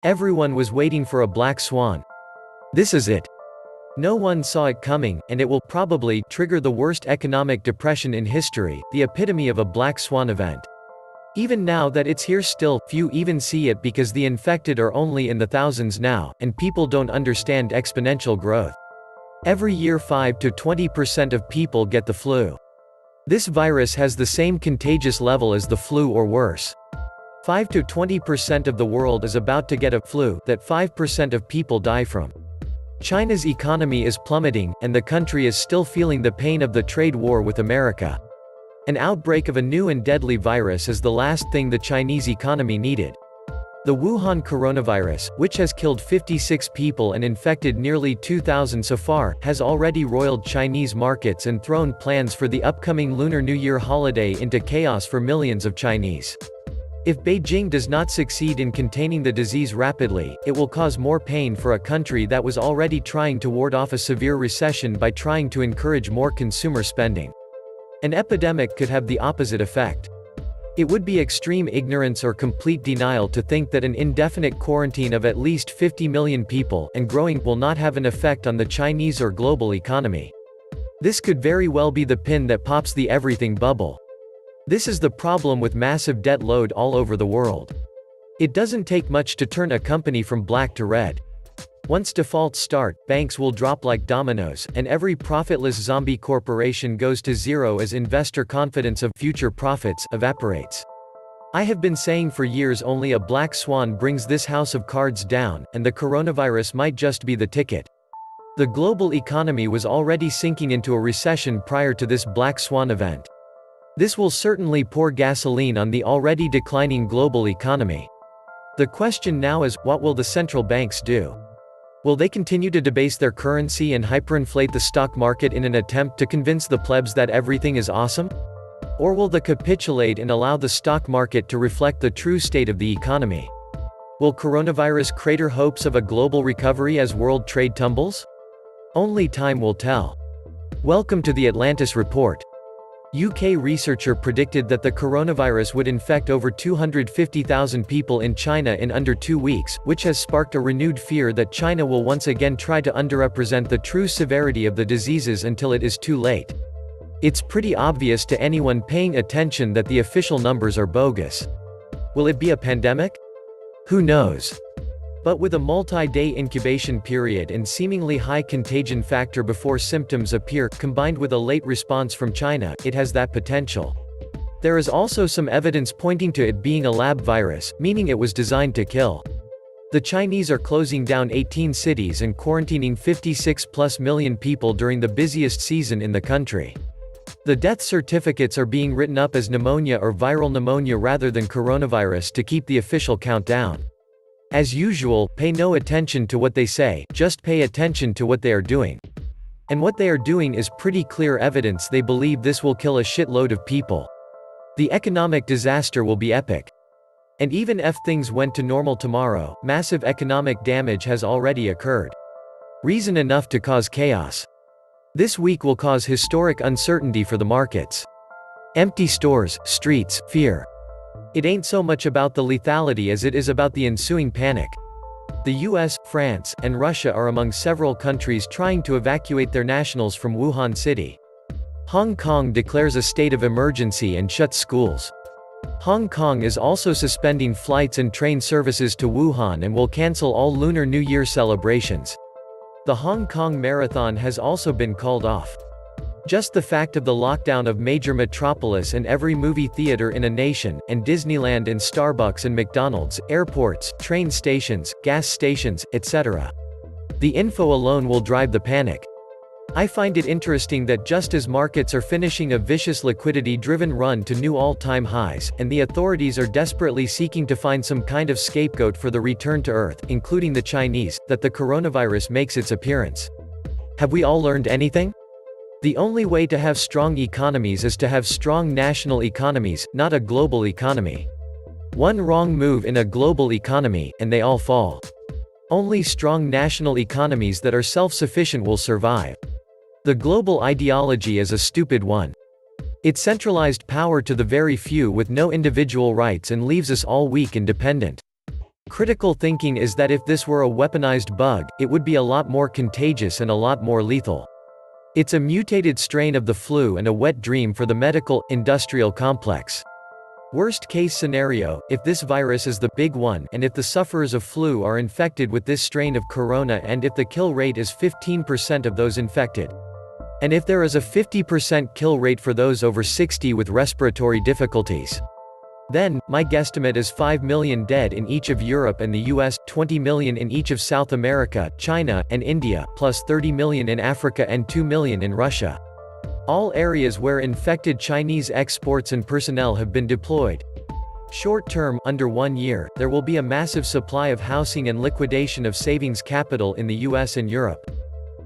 Everyone was waiting for a black swan. This is it. No one saw it coming, and it will probably trigger the worst economic depression in history, the epitome of a black swan event. Even now that it's here still, few even see it because the infected are only in the thousands now, and people don't understand exponential growth. Every year 5 to 20% of people get the flu. This virus has the same contagious level as the flu or worse. 5 to 20% of the world is about to get a flu that 5% of people die from. China's economy is plummeting, and the country is still feeling the pain of the trade war with America. An outbreak of a new and deadly virus is the last thing the Chinese economy needed. The Wuhan coronavirus, which has killed 56 people and infected nearly 2,000 so far, has already roiled Chinese markets and thrown plans for the upcoming Lunar New Year holiday into chaos for millions of Chinese. If Beijing does not succeed in containing the disease rapidly, it will cause more pain for a country that was already trying to ward off a severe recession by trying to encourage more consumer spending. An epidemic could have the opposite effect. It would be extreme ignorance or complete denial to think that an indefinite quarantine of at least 50 million people, and growing, will not have an effect on the Chinese or global economy. This could very well be the pin that pops the everything bubble. This is the problem with massive debt load all over the world. It doesn't take much to turn a company from black to red. Once defaults start, banks will drop like dominoes, and every profitless zombie corporation goes to zero as investor confidence of future profits evaporates. I have been saying for years only a black swan brings this house of cards down, and the coronavirus might just be the ticket. The global economy was already sinking into a recession prior to this black swan event. This will certainly pour gasoline on the already declining global economy. The question now is, what will the central banks do? Will they continue to debase their currency and hyperinflate the stock market in an attempt to convince the plebs that everything is awesome? Or will they capitulate and allow the stock market to reflect the true state of the economy? Will coronavirus crater hopes of a global recovery as world trade tumbles? Only time will tell. Welcome to the Atlantis Report. UK researcher predicted that the coronavirus would infect over 250,000 people in China in under 2 weeks, which has sparked a renewed fear that China will once again try to underrepresent the true severity of the diseases until it is too late. It's pretty obvious to anyone paying attention that the official numbers are bogus. Will it be a pandemic? Who knows? But with a multi-day incubation period and seemingly high contagion factor before symptoms appear, combined with a late response from China, it has that potential. There is also some evidence pointing to it being a lab virus, meaning it was designed to kill. The Chinese are closing down 18 cities and quarantining 56+ million people during the busiest season in the country. The death certificates are being written up as pneumonia or viral pneumonia rather than coronavirus to keep the official count down. As usual, pay no attention to what they say, just pay attention to what they are doing. And what they are doing is pretty clear evidence they believe this will kill a shitload of people. The economic disaster will be epic. And even if things went to normal tomorrow, massive economic damage has already occurred. Reason enough to cause chaos. This week will cause historic uncertainty for the markets. Empty stores, streets, fear. It ain't so much about the lethality as it is about the ensuing panic. The US, France, and Russia are among several countries trying to evacuate their nationals from Wuhan city. Hong Kong declares a state of emergency and shuts schools. Hong Kong is also suspending flights and train services to Wuhan and will cancel all Lunar New Year celebrations. The Hong Kong Marathon has also been called off. Just the fact of the lockdown of major metropolis and every movie theater in a nation, and Disneyland and Starbucks and McDonald's, airports, train stations, gas stations, etc. The info alone will drive the panic. I find it interesting that just as markets are finishing a vicious liquidity-driven run to new all-time highs, and the authorities are desperately seeking to find some kind of scapegoat for the return to Earth, including the Chinese, that the coronavirus makes its appearance. Have we all learned anything? The only way to have strong economies is to have strong national economies, not a global economy. One wrong move in a global economy, and they all fall. Only strong national economies that are self-sufficient will survive. The global ideology is a stupid one. It centralized power to the very few with no individual rights and leaves us all weak and dependent. Critical thinking is that if this were a weaponized bug, it would be a lot more contagious and a lot more lethal. It's a mutated strain of the flu and a wet dream for the medical, industrial complex. Worst case scenario, if this virus is the big one and if the sufferers of flu are infected with this strain of corona and if the kill rate is 15% of those infected. And if there is a 50% kill rate for those over 60 with respiratory difficulties. Then, my guesstimate is 5 million dead in each of Europe and the US, 20 million in each of South America, China, and India, plus 30 million in Africa and 2 million in Russia. All areas where infected Chinese exports and personnel have been deployed. Short term, under 1 year, there will be a massive supply of housing and liquidation of savings capital in the US and Europe.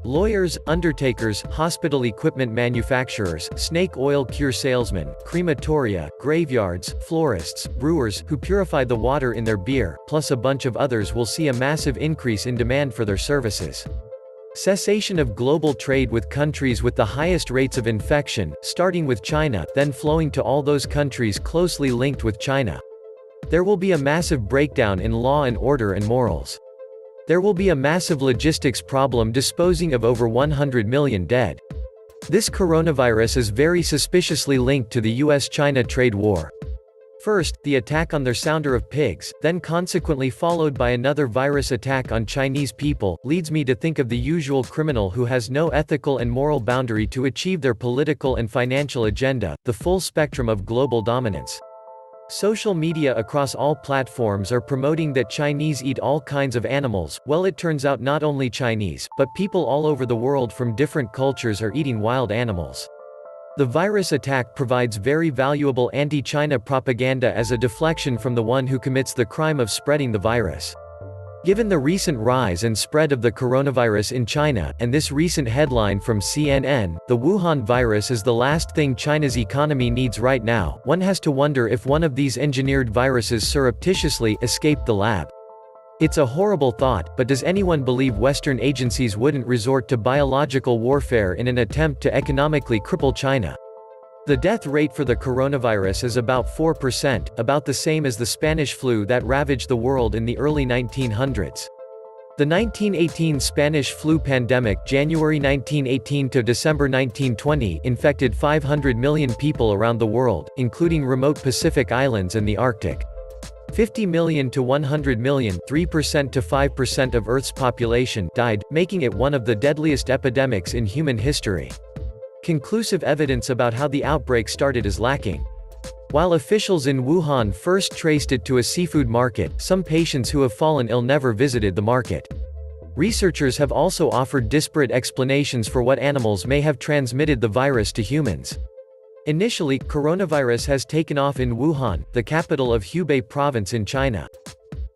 Lawyers, undertakers, hospital equipment manufacturers, snake oil cure salesmen, crematoria, graveyards, florists, brewers, who purify the water in their beer, plus a bunch of others will see a massive increase in demand for their services. Cessation of global trade with countries with the highest rates of infection, starting with China, then flowing to all those countries closely linked with China. There will be a massive breakdown in law and order and morals. There will be a massive logistics problem disposing of over 100 million dead. This coronavirus is very suspiciously linked to the US-China trade war. First, the attack on their sounder of pigs, then consequently followed by another virus attack on Chinese people, leads me to think of the usual criminal who has no ethical and moral boundary to achieve their political and financial agenda, the full spectrum of global dominance. Social media across all platforms are promoting that Chinese eat all kinds of animals. Well, it turns out not only Chinese, but people all over the world from different cultures are eating wild animals. The virus attack provides very valuable anti-China propaganda as a deflection from the one who commits the crime of spreading the virus. Given the recent rise and spread of the coronavirus in China, and this recent headline from CNN, the Wuhan virus is the last thing China's economy needs right now, one has to wonder if one of these engineered viruses surreptitiously escaped the lab. It's a horrible thought, but does anyone believe Western agencies wouldn't resort to biological warfare in an attempt to economically cripple China? The death rate for the coronavirus is about 4%, about the same as the Spanish flu that ravaged the world in the early 1900s. The 1918 Spanish flu pandemic, January 1918 to December 1920, infected 500 million people around the world, including remote Pacific islands and the Arctic. 50 million to 100 million, 3% to 5% of Earth's population, died, making it one of the deadliest epidemics in human history. Conclusive evidence about how the outbreak started is lacking. While officials in Wuhan first traced it to a seafood market, some patients who have fallen ill never visited the market. Researchers have also offered disparate explanations for what animals may have transmitted the virus to humans. Initially, coronavirus has taken off in Wuhan, the capital of Hubei province in China.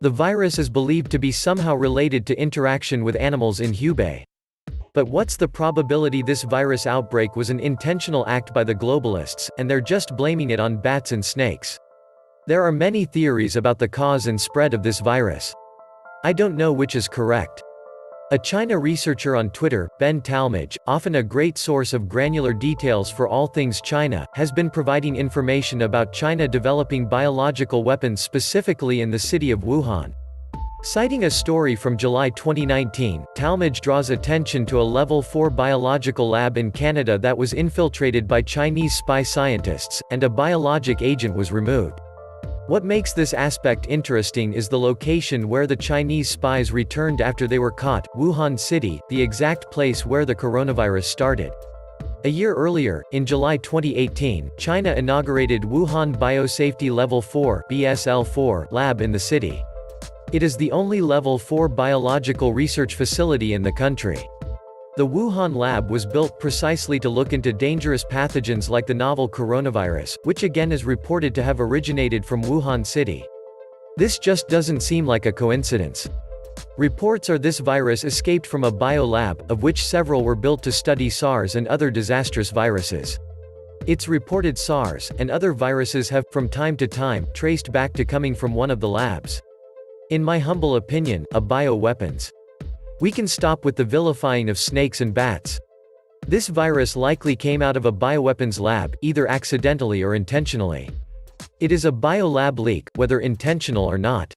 The virus is believed to be somehow related to interaction with animals in Hubei. But what's the probability this virus outbreak was an intentional act by the globalists, and they're just blaming it on bats and snakes? There are many theories about the cause and spread of this virus. I don't know which is correct. A China researcher on Twitter, Ben Talmage, often a great source of granular details for all things China, has been providing information about China developing biological weapons specifically in the city of Wuhan. Citing a story from July 2019, Talmage draws attention to a Level 4 biological lab in Canada that was infiltrated by Chinese spy scientists, and a biologic agent was removed. What makes this aspect interesting is the location where the Chinese spies returned after they were caught, Wuhan City, the exact place where the coronavirus started. A year earlier, in July 2018, China inaugurated Wuhan Biosafety Level 4 (BSL-4) lab in the city. It is the only Level 4 biological research facility in the country. The Wuhan lab was built precisely to look into dangerous pathogens like the novel coronavirus, which again is reported to have originated from Wuhan City. This just doesn't seem like a coincidence. Reports are this virus escaped from a biolab, of which several were built to study SARS and other disastrous viruses. It's reported SARS, and other viruses have, from time to time, traced back to coming from one of the labs. In my humble opinion, a bioweapons. We can stop with the vilifying of snakes and bats. This virus likely came out of a bioweapons lab, either accidentally or intentionally. It is a biolab leak, whether intentional or not.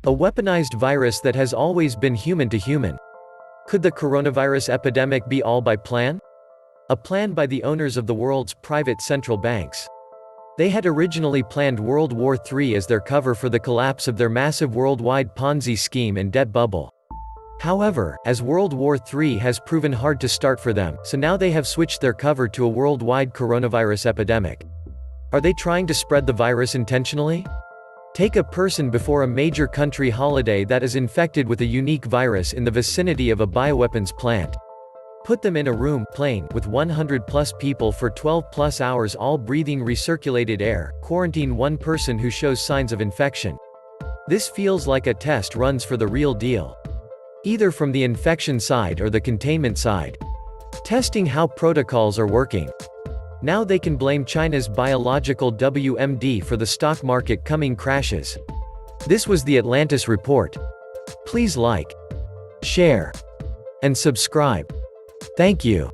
A weaponized virus that has always been human to human. Could the coronavirus epidemic be all by plan? A plan by the owners of the world's private central banks. They had originally planned World War III as their cover for the collapse of their massive worldwide Ponzi scheme and debt bubble. However, as World War III has proven hard to start for them, so now they have switched their cover to a worldwide coronavirus epidemic. Are they trying to spread the virus intentionally? Take a person before a major country holiday that is infected with a unique virus in the vicinity of a bioweapons plant. Put them in a room, plane, with 100+ people for 12+ hours all breathing recirculated air, quarantine one person who shows signs of infection. This feels like a test runs for the real deal. Either from the infection side or the containment side. Testing how protocols are working. Now they can blame China's biological WMD for the stock market coming crashes. This was the Atlantis Report. Please like, share, and subscribe. Thank you.